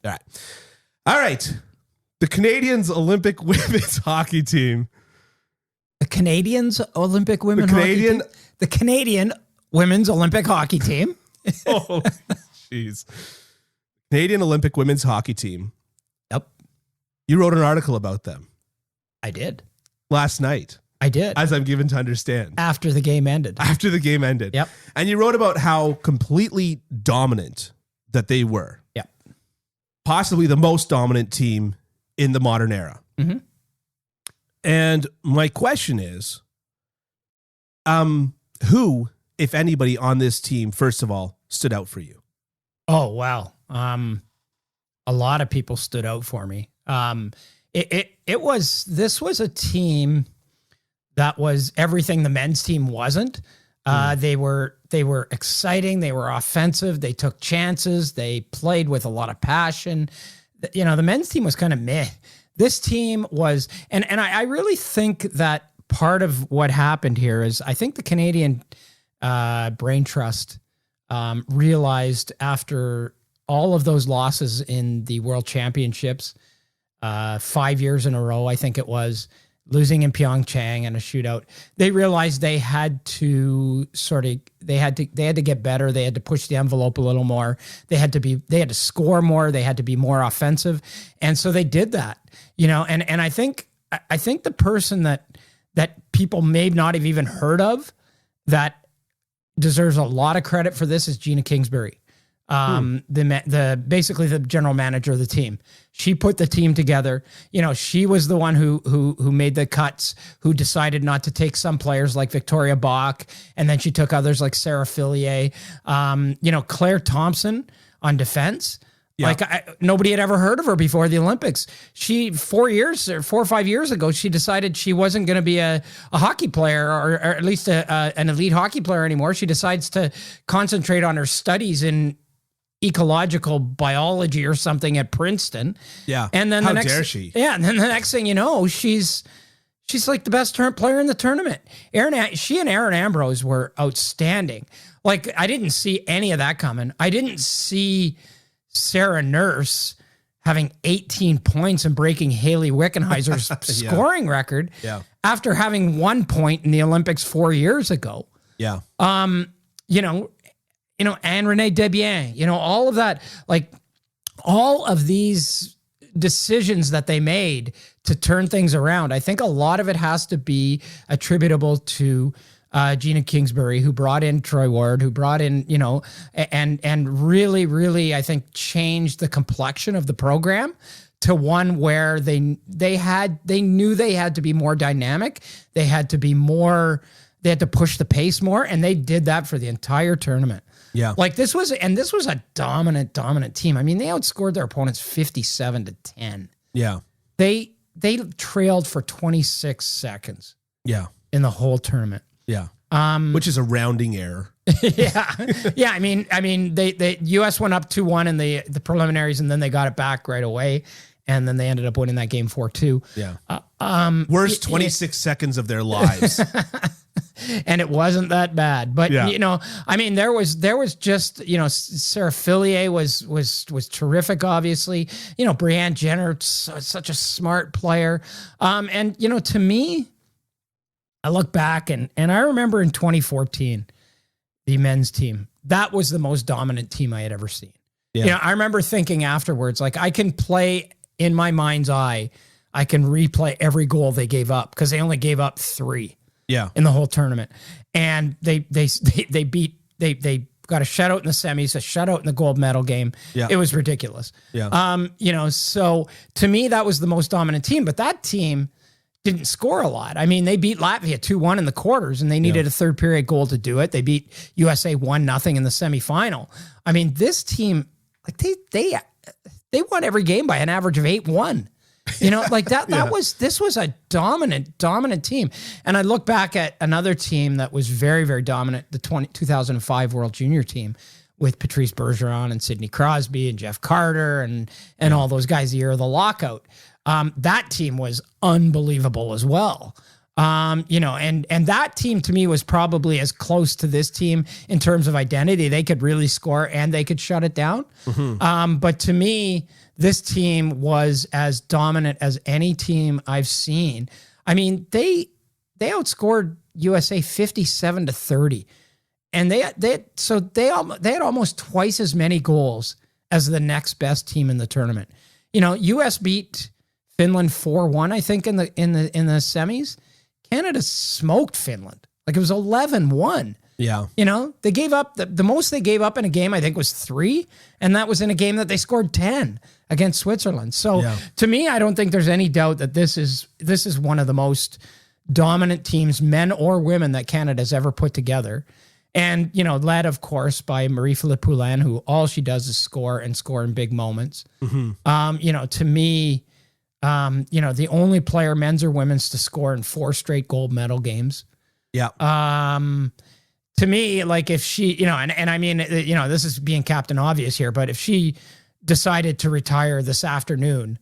All right. All right. The Canadians Olympic women's hockey team. The Canadians Olympic women's hockey team? The Canadian women's Olympic hockey team. Oh, jeez. Canadian Olympic women's hockey team. Yep. You wrote an article about them. I did. Last night. I did. As I'm given to understand. After the game ended. Yep. And you wrote about how completely dominant that they were. Yep. Possibly the most dominant team in the modern era. Mm-hmm. And my question is, who, if anybody on this team, first of all, stood out for you? Oh, wow. A lot of people stood out for me. This was a team that was everything the men's team wasn't. They were exciting. They were offensive. They took chances. They played with a lot of passion. You know, the men's team was kind of meh. This team was, and I really think that part of what happened here is I think the Canadian Brain Trust realized after all of those losses in the World Championships, 5 years in a row, I think it was, losing in Pyeongchang in a shootout, they realized they had to get better. They had to push the envelope a little more. They had to score more. They had to be more offensive. And so they did that, you know, and I think the person that people may not have even heard of that deserves a lot of credit for this is Gina Kingsbury. Basically the general manager of the team. She put the team together. You know, she was the one who made the cuts, who decided not to take some players like Victoria Bach, and then she took others like Sarah Fillier. You know, Claire Thompson on defense. Yeah. Like nobody had ever heard of her before the Olympics. 4 or 5 years ago, she decided she wasn't going to be a hockey player or at least an elite hockey player anymore. She decides to concentrate on her studies in ecological biology or something at Princeton. Yeah. And then How dare she? Yeah. And then the next thing you know, she's like the best player in the tournament. She and Erin Ambrose were outstanding. Like I didn't see any of that coming. I didn't see Sarah Nurse having 18 points and breaking Haley Wickenheiser's scoring record after having 1 point in the Olympics 4 years ago. Yeah. You know, Anne Renee Debian, you know, all of that, like all of these decisions that they made to turn things around. I think a lot of it has to be attributable to Gina Kingsbury, who brought in Troy Ward, who brought in, you know, and really, really, I think changed the complexion of the program to one where they knew they had to be more dynamic. They had to push the pace more, and they did that for the entire tournament. Yeah. Like this was a dominant team. I mean, they outscored their opponents 57-10. Yeah. They trailed for 26 seconds. Yeah. In the whole tournament. Yeah. Which is a rounding error. Yeah. Yeah. I mean, the US went up 2-1 in the preliminaries, and then they got it back right away. And then they ended up winning that game 4-2. Yeah. Worst 26 seconds of their lives. And it wasn't that bad, but yeah. You know, I mean, there was just, you know, Sarah Fillier was terrific. Obviously, you know, Brianne Jenner, such a smart player. And you know, to me, I look back and I remember in 2014, the men's team, that was the most dominant team I had ever seen. Yeah. You know, I remember thinking afterwards, like I can play in my mind's eye, I can replay every goal they gave up because they only gave up 3. Yeah. In the whole tournament. And they got a shutout in the semis, a shutout in the gold medal game. Yeah. It was ridiculous. Yeah. You know, so to me, that was the most dominant team, but that team didn't score a lot. I mean, they beat Latvia 2-1 in the quarters, and they needed a third period goal to do it. They beat USA 1-0 in the semifinal. I mean, this team, like they won every game by an average of 8-1. You know, like this was a dominant team. And I look back at another team that was very, very dominant, the 2005 World Junior team with Patrice Bergeron and Sidney Crosby and Jeff Carter and all those guys the year of the lockout. That team was unbelievable as well. You know, and that team to me was probably as close to this team in terms of identity. They could really score and they could shut it down. Mm-hmm. But to me, this team was as dominant as any team I've seen. I mean, they outscored USA 57-30, and they had almost twice as many goals as the next best team in the tournament. You know, US beat Finland 4-1, I think, in the semis. Canada smoked Finland. Like, it was 11-1. Yeah. You know, they gave up the most they gave up in a game, I think, was 3. And that was in a game that they scored 10 against Switzerland. So to me, I don't think there's any doubt that this is one of the most dominant teams, men or women, that Canada's ever put together. And, you know, led, of course, by Marie-Philippe Poulin, who all she does is score and score in big moments. Mm-hmm. You know, to me, you know, the only player, men's or women's, to score in 4 straight gold medal games. Yeah. To me, like, if she, you know, and I mean, you know, this is being Captain Obvious here, but if she decided to retire this afternoon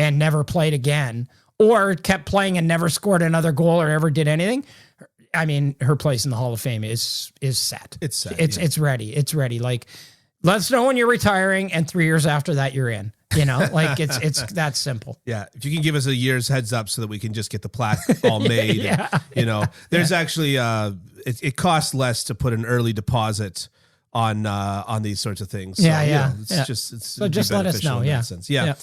and never played again, or kept playing and never scored another goal or ever did anything, I mean, her place in the Hall of Fame is set. It's set. It's ready. It's ready. Like, let us know when you're retiring, and 3 years after that, you're in. You know, like, it's that simple. Yeah. If you can give us a year's heads up so that we can just get the plaque all made. Yeah. And, you know, there's actually it costs less to put an early deposit on these sorts of things. So, So just let us know. Yeah. Yeah.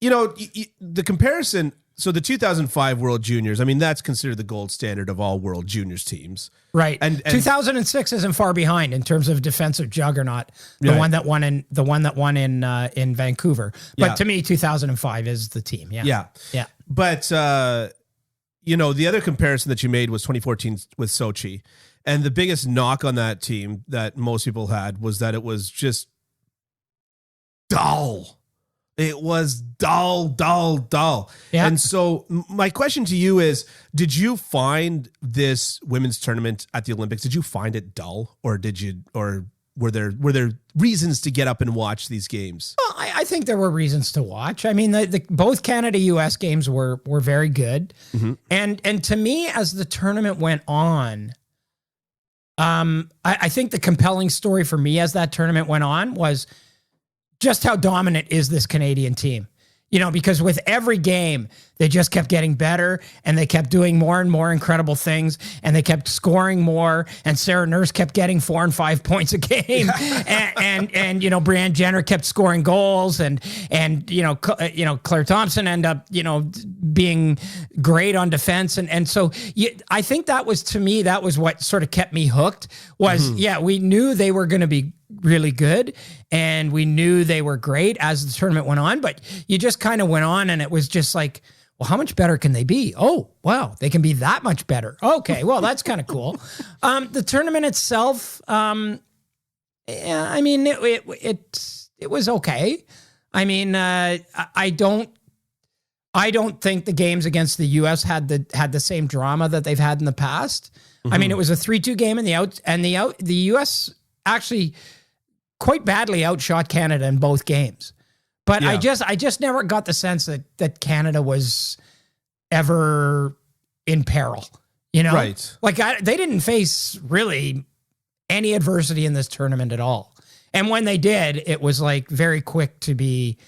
You know, the comparison. So the 2005 World Juniors, I mean, that's considered the gold standard of all World Juniors teams. Right. And 2006 isn't far behind in terms of defensive juggernaut. The one that won in Vancouver. But to me, 2005 is the team. Yeah. Yeah. Yeah. But you know, the other comparison that you made was 2014 with Sochi. And the biggest knock on that team that most people had was that it was just dull. It was dull. Yeah. And so my question to you is, did you find this women's tournament at the Olympics, did you find it dull, or were there reasons to get up and watch these games? Well, I think there were reasons to watch. I mean, both Canada-US games were very good. Mm-hmm. And to me, as the tournament went on, I think the compelling story for me as that tournament went on was just how dominant is this Canadian team. You know, because with every game, they just kept getting better, and they kept doing more and more incredible things, and they kept scoring more, and Sarah Nurse kept getting 4 and 5 points a game, and you know, Brianne Jenner kept scoring goals, and you know Claire Thompson ended up, you know, being great on defense, and so I think that was, to me, that was what sort of kept me hooked. Was we knew they were going to be really good, and we knew they were great as the tournament went on, but you just kind of went on, and it was just like, well, how much better can they be? Oh, wow, they can be that much better. Okay, well, that's kind of cool. The tournament itself, I mean, it was okay. I mean, I don't think the games against the U.S. had the same drama that they've had in the past. Mm-hmm. I mean, it was a 3-2 game the U.S. actually quite badly outshot Canada in both games. But I just never got the sense that Canada was ever in peril, you know? Right. Like, they didn't face really any adversity in this tournament at all. And when they did, it was like very quick to be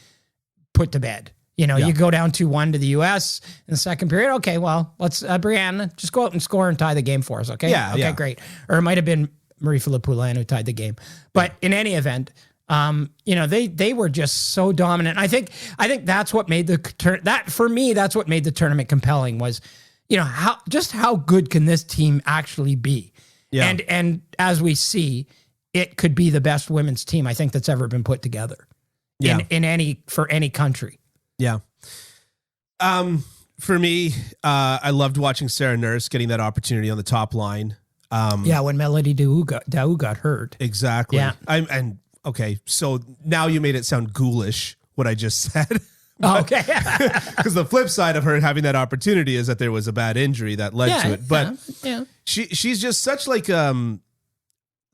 put to bed. You know, you go down 2-1 to the U.S. in the second period. Okay, well, let's, Brianne, just go out and score and tie the game for us, okay? Yeah, okay, great. Or it might have been Marie-Philippe Poulin who tied the game. But in any event, you know, they were just so dominant. I think that's what made that's what made the tournament compelling, was, you know, how good can this team actually be? Yeah. And as we see, it could be the best women's team, I think, that's ever been put together for any country. Yeah. For me, I loved watching Sarah Nurse getting that opportunity on the top line. When Melody Daou got hurt. Exactly. Yeah. Okay, so now you made it sound ghoulish, what I just said. Okay. Because the flip side of her having that opportunity is that there was a bad injury that led to it. But she's just such like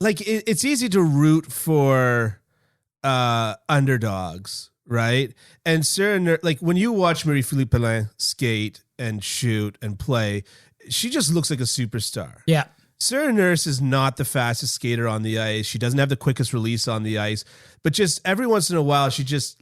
it's easy to root for underdogs, right? And Sarah, like, when you watch Marie-Philippe Poulin skate and shoot and play, she just looks like a superstar. Yeah. Sarah Nurse is not the fastest skater on the ice. She doesn't have the quickest release on the ice, but just every once in a while, she just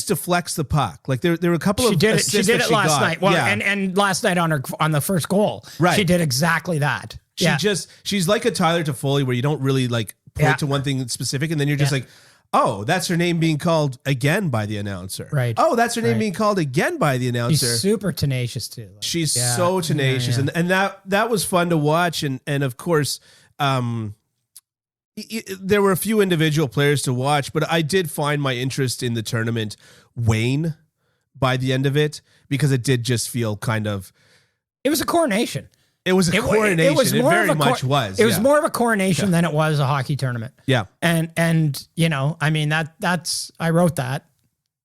deflects the puck. Like there were a couple of assists she did that it last got. night. Well, yeah. and last night on the first goal, right. She did exactly that. She's like a Tyler Toffoli, where you don't really like point to one thing specific, and then you're just like, oh, that's her name being called again by the announcer. Right. Oh, that's her name being called again by the announcer. She's super tenacious too. Like, she's so tenacious, and that was fun to watch, and of course, there were a few individual players to watch, but I did find my interest in the tournament wane by the end of it, because it did just feel kind of. It was a coronation. It was a coronation. It very much was. It was more of a coronation than it was a hockey tournament. Yeah. And you know, I mean, that's I wrote that.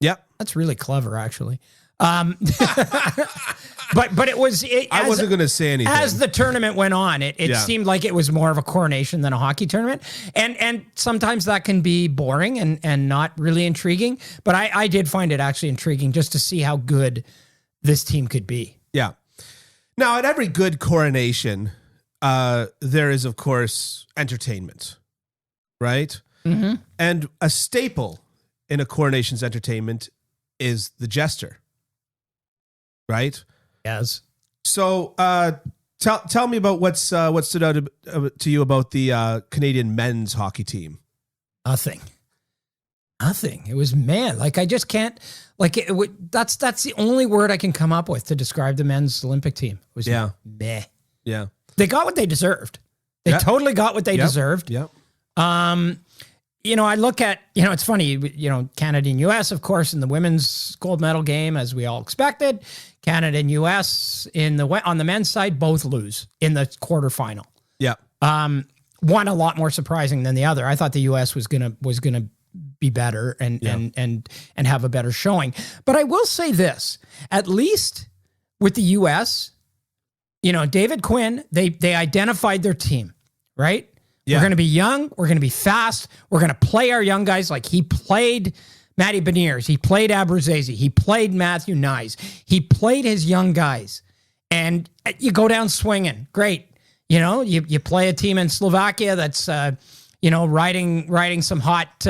Yeah. That's really clever, actually. But it was. I wasn't going to say anything. As the tournament went on, it seemed like it was more of a coronation than a hockey tournament, and sometimes that can be boring and not really intriguing. But I did find it actually intriguing just to see how good this team could be. Yeah. Now, at every good coronation, there is, of course, entertainment, right? Mm-hmm. And a staple in a coronation's entertainment is the jester, right? Yes. So, tell me about what stood out to you about the Canadian men's hockey team. Nothing. It was like I just can't. Like that's the only word I can come up with to describe the men's Olympic team. It was meh. Yeah. They got what they deserved. They totally got what they deserved. Yep. You know, I look at, you know, it's funny, you know, Canada and US, of course, in the women's gold medal game, as we all expected. Canada and US on the men's side both lose in the quarterfinal. Yeah. One a lot more surprising than the other. I thought the US was gonna be better and have a better showing. But I will say this, at least with the US, you know, David Quinn, they identified their team, right? Yeah. We're going to be young. We're going to be fast. We're going to play our young guys like he played Matty Beniers. He played Abruzzese. He played Matthew Nyes. He played his young guys. And you go down swinging. Great. You know, you play a team in Slovakia that's, you know, riding some hot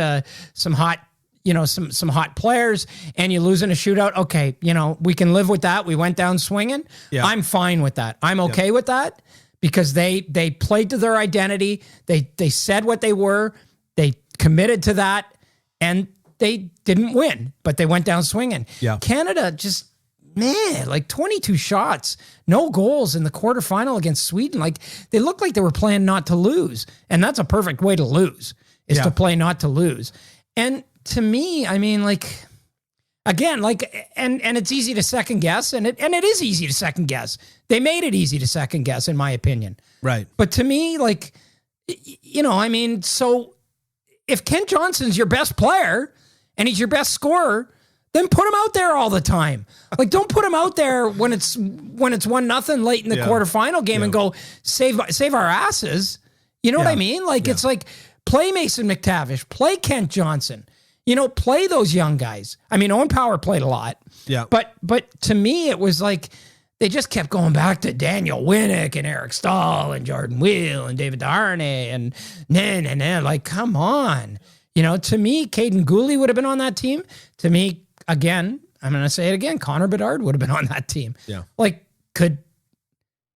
players, and you lose in a shootout. Okay, you know, we can live with that. We went down swinging. Yeah. I'm fine with that. I'm okay with that, because they played to their identity. They said what they were. They committed to that, and they didn't win, but they went down swinging. Yeah. Canada just, like 22 shots, no goals in the quarterfinal against Sweden. Like, they looked like they were playing not to lose. And that's a perfect way to lose, is to play not to lose. And to me, I mean, like, again, like, and it's easy to second guess, and it is easy to second guess. They made it easy to second guess, in my opinion. Right. But to me, like, you know, I mean, so if Kent Johnson's your best player and he's your best scorer, then put him out there all the time. Like, don't put him out there when it's 1-0 late in the quarterfinal game and go save our asses. You know what I mean? Like, it's like, play Mason McTavish, play Kent Johnson. You know, play those young guys. I mean, Owen Power played a lot. Yeah. But to me, it was like they just kept going back to Daniel Winnick and Eric Stahl and Jordan Wheel and David Darnay and like, come on. You know, to me, Caden Gooley would have been on that team. To me, again, I'm going to say it again, Connor Bedard would have been on that team. Yeah. Like, could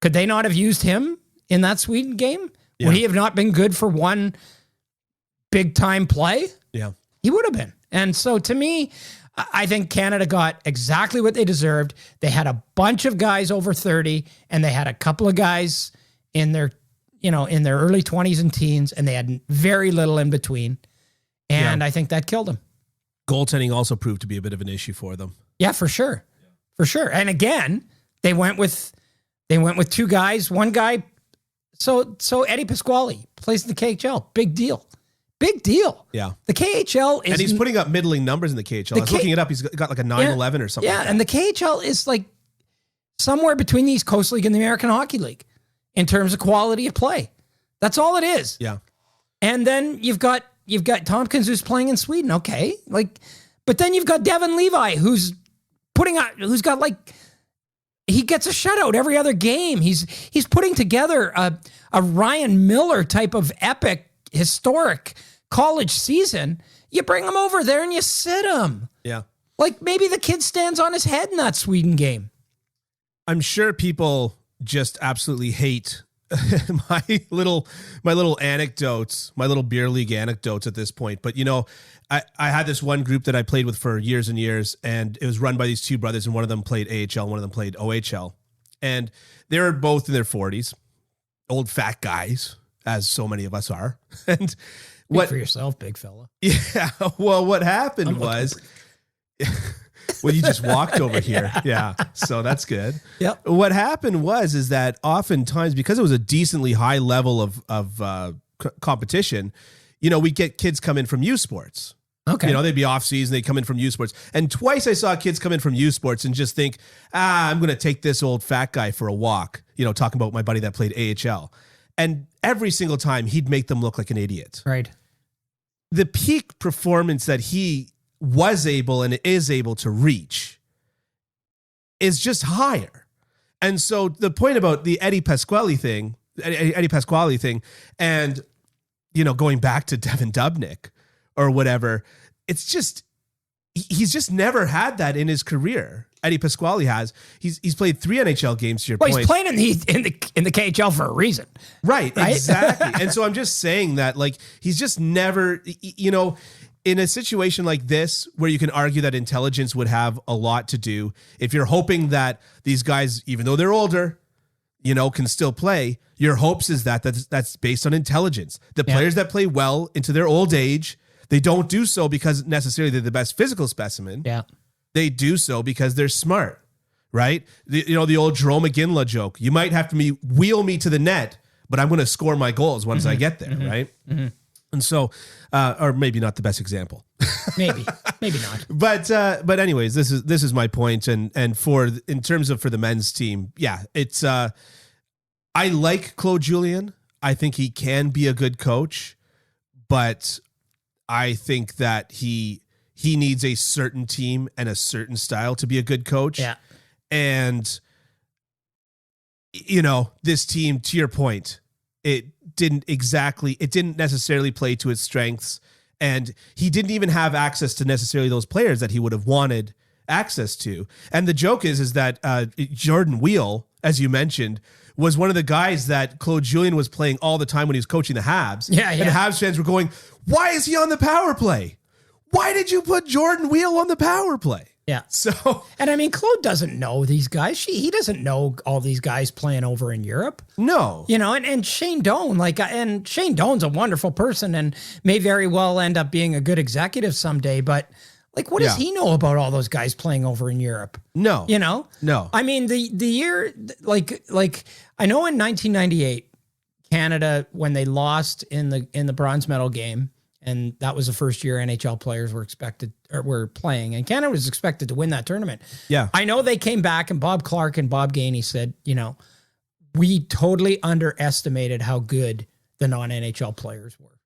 they not have used him in that Sweden game? Yeah. Would he have not been good for one big time play? Yeah. He would have been. And so to me, I think Canada got exactly what they deserved. They had a bunch of guys over 30, and they had a couple of guys in their early 20s and teens, and they had very little in between. And I think that killed them. Goaltending also proved to be a bit of an issue for them. Yeah, for sure. For sure. And again, they went with two guys, one guy. So Eddie Pasquale plays in the KHL. Big deal. Yeah. The KHL is... And he's putting up middling numbers in the KHL. I was looking it up. He's got like a 9-11 or something. Yeah, like that. And the KHL is like somewhere between the East Coast League and the American Hockey League in terms of quality of play. That's all it is. Yeah. And then you've got Tompkins, who's playing in Sweden. Okay. Like, but then you've got Devin Levi, who's got like he gets a shutout every other game. He's putting together a Ryan Miller type of epic, historic college season. You bring him over there and you sit him. Yeah. Like maybe the kid stands on his head in that Sweden game. I'm sure people just absolutely hate my little anecdotes, my little beer league anecdotes at this point. But, I had this one group that I played with for years and years, and it was run by these two brothers, and one of them played AHL, one of them played OHL. And they were both in their 40s, old fat guys, as so many of us are. And what for yourself, big fella. Yeah. Well, what happened was, well, you just walked over here. Yeah. So that's good. Yep. What happened is that oftentimes, because it was a decently high level of competition, we get kids come in from U Sports. Okay. They'd be off season. They'd come in from U Sports. And twice I saw kids come in from U Sports and just think, I'm going to take this old fat guy for a walk, talking about my buddy that played AHL. And every single time he'd make them look like an idiot. Right. The peak performance that he was able and is able to reach is just higher. And so the point about the Eddie Pasquale thing and, going back to Devin Dubnyk or whatever, it's just, he's just never had that in his career. Eddie Pasquale has. He's played 3 NHL games, to your point. He's playing in the KHL for a reason. Right? Exactly. And so I'm just saying that, like, he's just never, in a situation like this where you can argue that intelligence would have a lot to do, if you're hoping that these guys, even though they're older, can still play, your hopes is that's based on intelligence. The players that play well into their old age, they don't do so because necessarily they're the best physical specimen. Yeah. They do so because they're smart, right? The old Jerome McGinley joke. You might have to wheel me to the net, but I'm going to score my goals once I get there, right? Mm-hmm. And so, or maybe not the best example. maybe not. But anyways, this is my point. And in terms of for the men's team, yeah, it's I like Claude Julien. I think he can be a good coach, but I think that he needs a certain team and a certain style to be a good coach. Yeah. And, this team, to your point, it didn't necessarily play to its strengths. And he didn't even have access to necessarily those players that he would have wanted access to. And the joke is that Jordan Wheel, as you mentioned, was one of the guys that Claude Julien was playing all the time when he was coaching the Habs. Yeah. And the Habs fans were going, why is he on the power play? Why did you put Jordan Wheel on the power play? Yeah. So, and I mean, Claude doesn't know these guys. He doesn't know all these guys playing over in Europe. No. And Shane Doan, and Shane Doan's a wonderful person and may very well end up being a good executive someday. But what does he know about all those guys playing over in Europe? No. No. I mean, the year, I know in 1998, Canada, when they lost in the bronze medal game, and that was the first year NHL players were playing, and Canada was expected to win that tournament. Yeah. I know they came back, and Bob Clark and Bob Gainey said, we totally underestimated how good the non-NHL players were.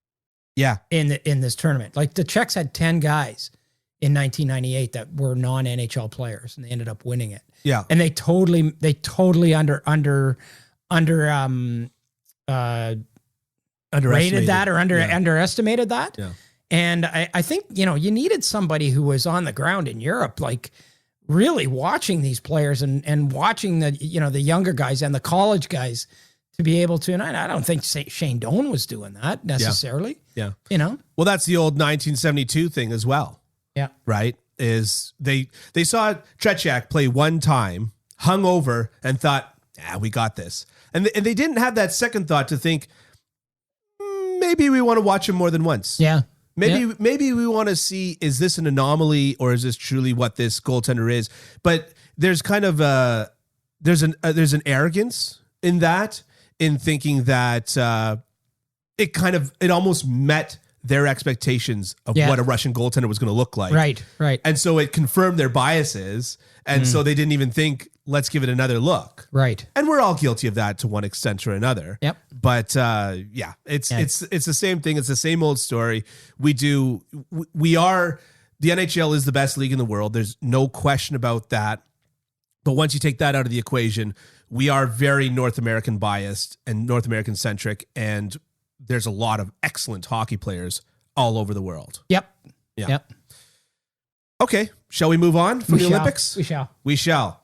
Yeah. In this tournament. The Czechs had 10 guys in 1998 that were non-NHL players, and they ended up winning it. Yeah. And they totally underrated that or underestimated that. Yeah. And I think, you needed somebody who was on the ground in Europe, really watching these players and watching the younger guys and the college guys to be able to, and I don't think Shane Doan was doing that necessarily. Yeah. Well, that's the old 1972 thing as well. Yeah. Right. Is they saw Tretiak play one time, hung over and thought, we got this. And they didn't have that second thought to think, maybe we want to watch him more than once. Yeah. Maybe we want to see, is this an anomaly or is this truly what this goaltender is? But there's kind of there's an arrogance in that, in thinking that it almost met their expectations of what a Russian goaltender was going to look like. Right. And so it confirmed their biases. And so they didn't even think, let's give it another look. Right. And we're all guilty of that to one extent or another. Yep. But it's the same thing. It's the same old story. The NHL is the best league in the world. There's no question about that. But once you take that out of the equation, we are very North American biased and North American centric, and there's a lot of excellent hockey players all over the world. Yep. Yeah. Yep. Okay. Shall we move on from the Olympics? We shall. We shall.